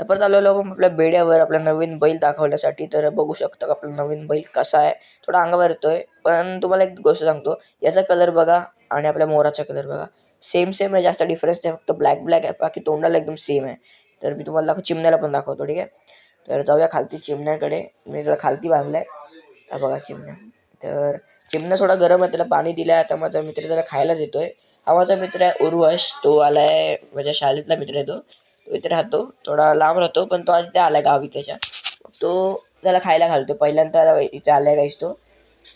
परत आलेलो आपण आपल्या बेड्यावर आपला नवीन बैल दाखवण्यासाठी. तर बघू शकता का आपला नवीन बैल कसा आहे, थोडा अंगावर येतोय. पण तुम्हाला एक गोष्ट सांगतो, याचा कलर बघा आणि आपल्या मोराचा कलर बघा, सेम सेम आहे, जास्त डिफरन्स नाही, फक्त ब्लॅक ब्लॅक आहे, बाकी तोंडाला एकदम सेम आहे. तर मी तुम्हाला चिमण्याला पण दाखवतो, ठीक आहे. तर जाऊया खालती चिमण्याकडे. मी त्याला खालती बांधलाय, हा बघा चिमण्या. तर चिमण्या थोडा गरम आहे, त्याला पाणी दिलंय. आता माझा मित्र त्याला खायला देतोय. हा माझा मित्र आहे उर्वश, तो आलाय माझ्या शाळेतला मित्र आहे. तो इथे राहतो, थोडा लांब राहतो, पण तो आज इथे आलाय गावी त्याच्या. तो त्याला खायला घालतो, पहिल्यांदा इथे आलाय गाईस तो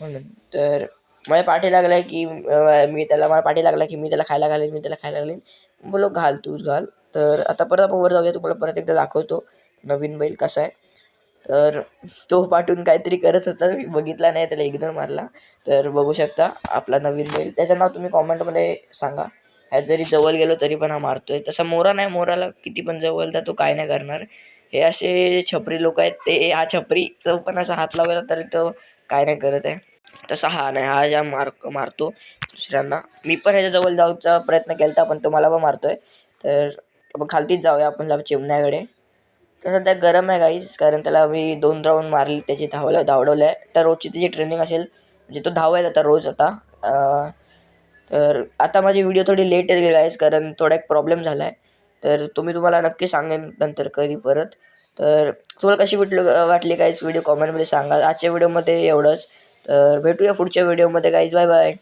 म्हणून. तर माझ्या पाठी लागलाय की मी त्याला, मला पाठी लागला की मी त्याला खायला घालेन, मी त्याला खायला घालेन. बोलो घाल, तूच घाल. तर आता परत आपण वर जाऊया, तुम्हाला परत एकदा दाखवतो नवीन बैल कसा आहे. तर तो पाठून काहीतरी करत होता, मी बघितला नाही, त्याला इग्नोर मारला. तर बघू शकता आपला नवीन बैल. त्याचं नाव तुम्ही कॉमेंटमध्ये सांगा. ह्यात जरी जवळ गेलो तरी पण हा मारतोय. तसा मोरा नाही, मोराला किती पण जवळ तर तो काय नाही करणार. हे असे छपरी लोक आहेत, ते हा छपरी तो पण असा हात लावला तरी तो काय नाही करत आहे. तसा हा नाही, हा ज्या मारतो दुसऱ्यांना. मी पण ह्याच्या जवळ जाऊचा प्रयत्न केला पण तो मला पण मारतोय. तर खालतीच जाऊया आपण चिमण्याकडे. तर सध्या गरम आहे गाईस, कारण त्याला मी 2 राऊंड मारले, त्याची धावडवलं आहे. तर रोजची त्याची ट्रेनिंग असेल, म्हणजे तो धावायला आता रोज आता. तर आता माझी व्हिडिओ थोडी लेट येईल गाईस, कारण थोडा एक प्रॉब्लेम झाला आहे. तर तुम्हाला नक्की सांगेन नंतर कधी परत. तर तुम्हाला कशी वाटली गाईस व्हिडिओ कॉमेंटमध्ये सांगा. आजच्या व्हिडिओमध्ये एवढंच. तर भेटूया पुढच्या व्हिडिओमध्ये गाईस, बाय बाय.